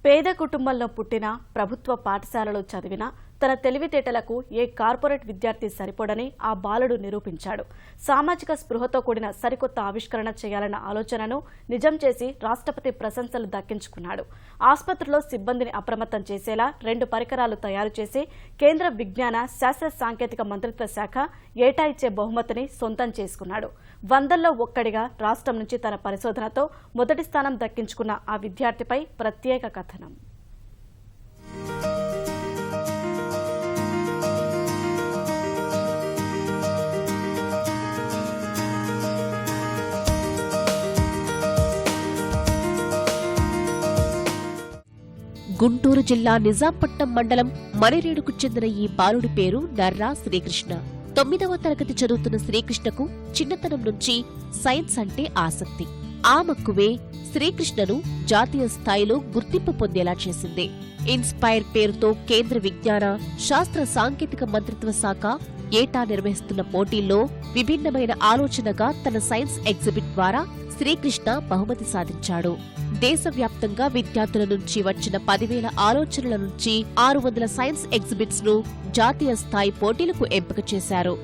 పేద కుటుంబంలో పుట్టిన ప్రభుత్వ పాఠశాలలో చదివిన తన తెలివితేటలకు ఏ కార్పొరేట్ విద్యార్థి సరిపోడని ఆ బాలుడు నిరూపించాడు. సామాజిక స్పృహతో కూడిన సరికొత్త ఆవిష్కరణ చేయాలన్న ఆలోచనను నిజం చేసి రాష్ట్రపతి ప్రశంసలు దక్కించుకున్నాడు. ఆసుపత్రిలో సిబ్బందిని అప్రమత్తం చేసేలా 2 పరికరాలు తయారు చేసి కేంద్ర విజ్ఞాన శాస్త్ర సాంకేతిక మంత్రిత్వ శాఖ ఏటా ఇచ్చే బహుమతిని సొంతం చేసుకున్నాడు. 100లో ఒక్కడిగా రాష్ట్రం నుంచి తన పరిశోధనతో మొదటి స్థానం దక్కించుకున్న ఆ విద్యార్థిపై ప్రత్యేక కథనం. గుంటూరు జిల్లా నిజాంపట్నం మండలం మరిరేడుకు చెందిన ఈ బాలుడి పేరు నర్రా శ్రీకృష్ణ. 9వ తరగతి చదువుతున్న శ్రీకృష్ణకు చిన్నతనం నుంచి సైన్స్ అంటే ఆసక్తి. ఆ మక్కువే శ్రీకృష్ణను జాతీయ స్థాయిలో గుర్తింపు పొందేలా చేసింది. ఇన్స్పైర్ పేరుతో కేంద్ర విజ్ఞాన శాస్త్ర సాంకేతిక మంత్రిత్వ శాఖ ఏటా నిర్వహిస్తున్న పోటీల్లో విభిన్నమైన ఆలోచనగా తన సైన్స్ ఎగ్జిబిట్ ద్వారా శ్రీకృష్ణ బహుమతి సాధించాడు. దేశవ్యాప్తంగా విద్యార్థుల నుంచి వచ్చిన 10,000 ఆలోచనల నుంచి 600 సైన్స్ ఎగ్జిబిట్స్ ను జాతీయ స్థాయి పోటీలకు ఎంపిక చేశారు.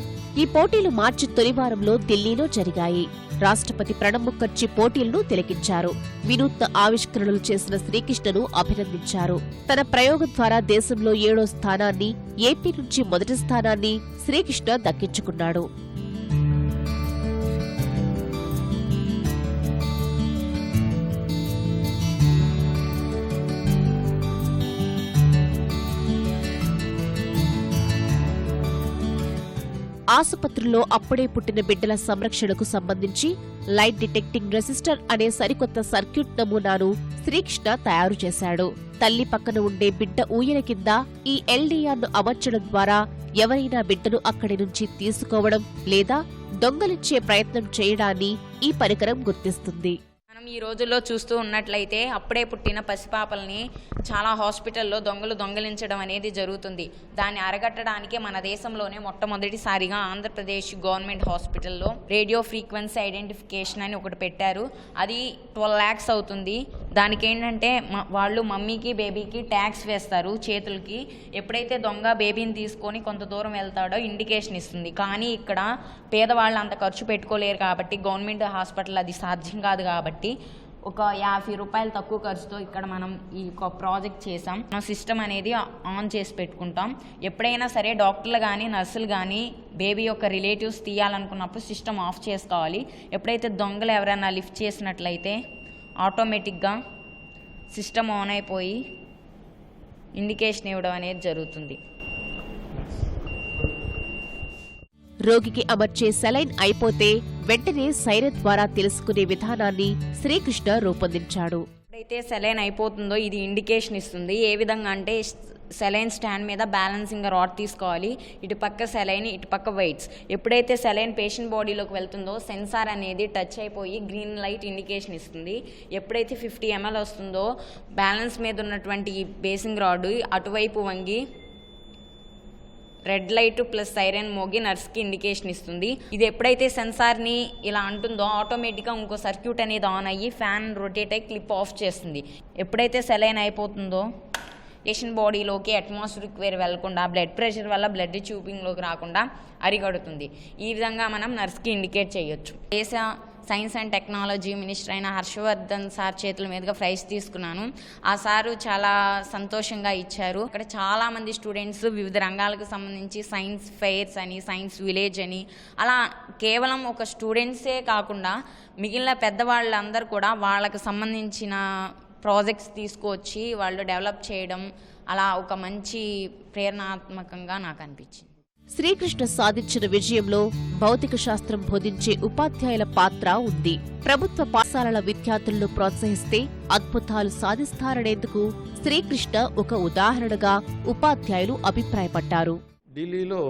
ఈ పోటీలు మార్చి తొలి వారంలో ఢిల్లీలో జరిగాయి. రాష్ట్రపతి ప్రణబ్ ముఖర్జీ పోటీలను తిలకించారు. వినూత్న ఆవిష్కరణలు చేసిన శ్రీకృష్ణను అభినందించారు. తన ప్రయోగం ద్వారా దేశంలో 7వ స్థానాన్ని, ఏపీ నుంచి మొదటి స్థానాన్ని శ్రీకృష్ణ దక్కించుకున్నాడు. ఆసుపత్రుల్లో అప్పుడే పుట్టిన బిడ్డల సంరక్షణకు సంబంధించి లైట్ డిటెక్టింగ్ రెసిస్టర్ అనే సరికొత్త సర్క్యూట్ నమూనాను శ్రీకృష్ణ తయారు చేశాడు. తల్లి పక్కన ఉండే బిడ్డ ఊయల కింద ఈ ఎల్డీఆర్ను అమర్చడం ద్వారా ఎవరైనా బిడ్డను అక్కడి నుంచి తీసుకోవడం లేదా దొంగలించే ప్రయత్నం చేయడాన్ని ఈ పరికరం గుర్తిస్తుంది. ఈ రోజుల్లో చూస్తూ ఉన్నట్లయితే అప్పుడే పుట్టిన పసిపాపల్ని చాలా హాస్పిటల్లో దొంగలించడం అనేది జరుగుతుంది. దాన్ని అరగట్టడానికి మన దేశంలోనే మొట్టమొదటిసారిగా ఆంధ్రప్రదేశ్ గవర్నమెంట్ హాస్పిటల్లో రేడియో ఫ్రీక్వెన్సీ ఐడెంటిఫికేషన్ అని ఒకటి పెట్టారు. అది 12 lakhs అవుతుంది. దానికి ఏంటంటే వాళ్ళు మమ్మీకి బేబీకి ట్యాగ్స్ వేస్తారు చేతులకి. ఎప్పుడైతే దొంగ బేబీని తీసుకొని కొంత దూరం వెళ్తాడో ఇండికేషన్ ఇస్తుంది. కానీ ఇక్కడ పేదవాళ్ళు అంత ఖర్చు పెట్టుకోలేరు కాబట్టి, గవర్నమెంట్ హాస్పిటల్ అది సాధ్యం కాదు కాబట్టి ఒక 50 రూపాయలు తక్కువ ఖర్చుతో ఇక్కడ మనం ఈ ప్రాజెక్ట్ చేసాం. మనం సిస్టమ్ అనేది ఆన్ చేసి పెట్టుకుంటాం. ఎప్పుడైనా సరే డాక్టర్లు కానీ నర్సులు కానీ బేబీ యొక్క రిలేటివ్స్ తీయాలనుకున్నప్పుడు సిస్టమ్ ఆఫ్ చేసుకోవాలి. ఎప్పుడైతే దొంగలు ఎవరైనా లిఫ్ట్ చేసినట్లయితే ఆటోమేటిక్గా సిస్టమ్ ఆన్ అయిపోయి ఇండికేషన్ ఇవ్వడం అనేది జరుగుతుంది. రోగికి అమర్చే సెలైన్ అయిపోతే వెంటనే సైరన్ ద్వారా తెలుసుకునే విధానాన్ని శ్రీకృష్ణ రూపొందించాడు. ఎప్పుడైతే సెలైన్ అయిపోతుందో ఇది ఇండికేషన్ ఇస్తుంది. ఏ విధంగా అంటే సెలైన్ స్టాండ్ మీద బ్యాలెన్సింగ్ రాడ్ తీసుకోవాలి. ఇటుపక్క సెలైన్, ఇటుపక్క వెయిట్స్. ఎప్పుడైతే సెలైన్ పేషెంట్ బాడీలోకి వెళ్తుందో సెన్సార్ అనేది టచ్ అయిపోయి గ్రీన్ లైట్ ఇండికేషన్ ఇస్తుంది. ఎప్పుడైతే 50 ml వస్తుందో బ్యాలెన్స్ మీద ఉన్నటువంటి ఈ బేసింగ్ రాడ్ అటువైపు వంగి రెడ్ లైట్ ప్లస్ సైరన్ మోగి నర్స్కి ఇండికేషన్ ఇస్తుంది. ఇది ఎప్పుడైతే సెన్సార్ని ఇలా అంటుందో ఆటోమేటిక్గా ఇంకో సర్క్యూట్ అనేది ఆన్ అయ్యి ఫ్యాన్ రొటేట్ అయ్యి క్లిప్ ఆఫ్ చేస్తుంది. ఎప్పుడైతే సెలైన్ అయిపోతుందో పేషెంట్ బాడీలోకి అట్మాస్ఫిరిక్ వేర్ వెళ్లకుండా బ్లడ్ ప్రెషర్ వల్ల బ్లడ్ ట్యూబింగ్లోకి రాకుండా అరిగడుతుంది. ఈ విధంగా మనం నర్స్కి ఇండికేట్ చేయొచ్చు. దేశ సైన్స్ అండ్ టెక్నాలజీ మినిస్టర్ అయిన హర్షవర్ధన్ సార్ చేతుల మీదుగా ప్రైజ్ తీసుకున్నాను. ఆ సారు చాలా సంతోషంగా ఇచ్చారు. ఇక్కడ చాలామంది స్టూడెంట్స్ వివిధ రంగాలకు సంబంధించి సైన్స్ ఫెయిర్స్ అని, సైన్స్ విలేజ్ అని, అలా కేవలం ఒక స్టూడెంట్సే కాకుండా మిగిలిన పెద్దవాళ్ళందరూ కూడా వాళ్ళకు సంబంధించిన ప్రాజెక్ట్స్ తీసుకొచ్చి వాళ్ళు డెవలప్ చేయడం అలా ఒక మంచి ప్రేరణాత్మకంగా నాకు అనిపించింది. శ్రీకృష్ణ సాధించిన విజయంలో భౌతిక శాస్త్రం బోధించే ఉపాధ్యాయుల పాత్ర ఉంది. ప్రభుత్వ పాఠశాలల విద్యార్థులను ప్రోత్సహిస్తే అద్భుతాలు సాధిస్తారనేందుకు శ్రీకృష్ణ ఒక ఉదాహరణగా ఉపాధ్యాయులు అభిప్రాయపడ్డారు. ఢిల్లీలో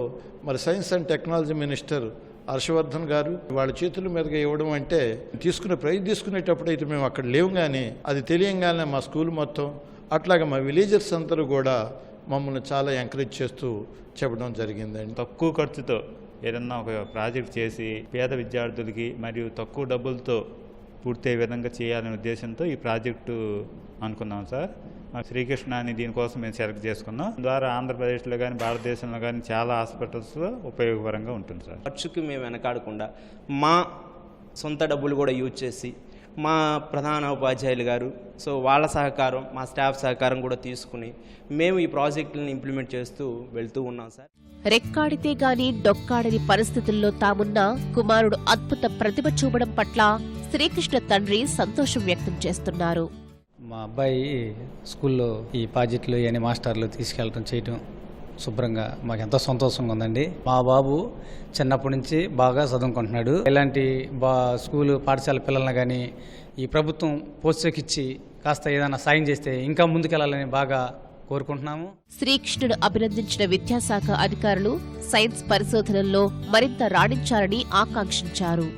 మరి science and technology minister Harshavardhan garu వాళ్ళ చేతుల మీదుగా ఇవ్వడం అంటే ప్రైజ్ తీసుకునేటప్పుడు అయితే మేము అక్కడ లేవు, కానీ అది తెలియంగానే మా స్కూల్ మొత్తం అట్లాగే మా విలేజర్స్ అందరూ కూడా మమ్మల్ని చాలా ఎంకరేజ్ చేస్తూ చెప్పడం జరిగిందండి. తక్కువ ఖర్చుతో ఏదన్నా ఒక ప్రాజెక్ట్ చేసి పేద విద్యార్థులకి మరియు తక్కువ డబ్బులతో పూర్తయ్యే విధంగా చేయాలనే ఉద్దేశంతో ఈ ప్రాజెక్టు అనుకున్నాం సార్. శ్రీకృష్ణ అని దీనికోసం మేము సెలెక్ట్ చేసుకున్నాం. ద్వారా ఆంధ్రప్రదేశ్లో కానీ భారతదేశంలో కానీ చాలా హాస్పిటల్స్లో ఉపయోగకరంగా ఉంటుంది సార్. ఖర్చుకి మేము వెనకాడకుండా మా సొంత డబ్బులు కూడా యూజ్ చేసి మా ప్రధాన ఉపాధ్యాయులు గారు సో వాళ్ళ సహకారం, మా స్టాఫ్ సహకారం కూడా తీసుకుని మేము ఈ ప్రాజెక్టులను ఇంప్లిమెంట్ చేస్తూ వెళ్తూ ఉన్నాం సార్. రెక్కాడితే గాని డొక్కాడని పరిస్థితుల్లో తామున్న కుమారుడు అద్భుత ప్రతిభ చూపడం పట్ల శ్రీకృష్ణ తండ్రి సంతోషం వ్యక్తం చేస్తున్నారు. మా అబ్బాయి స్కూల్లో ఈ ప్రాజెక్టులు అని మాస్టర్లు తీసుకెళ్ళడం చేయటం శుభ్రంగా మాకు ఎంతో సంతోషంగా ఉందండి. మా బాబు చిన్నప్పటి నుంచి బాగా చదువుకుంటున్నాడు. ఇలాంటి స్కూలు పాఠశాల పిల్లల్ని కానీ ఈ ప్రభుత్వం ప్రోత్సహించి కాస్త ఏదైనా సాయం చేస్తే ఇంకా ముందుకెళ్లాలని బాగా కోరుకుంటున్నాము. శ్రీకృష్ణుడు అభినందించిన విద్యాశాఖ అధికారులు సైన్స్ పరిశోధనల్లో మరింత రాణించాలని ఆకాంక్షించారు.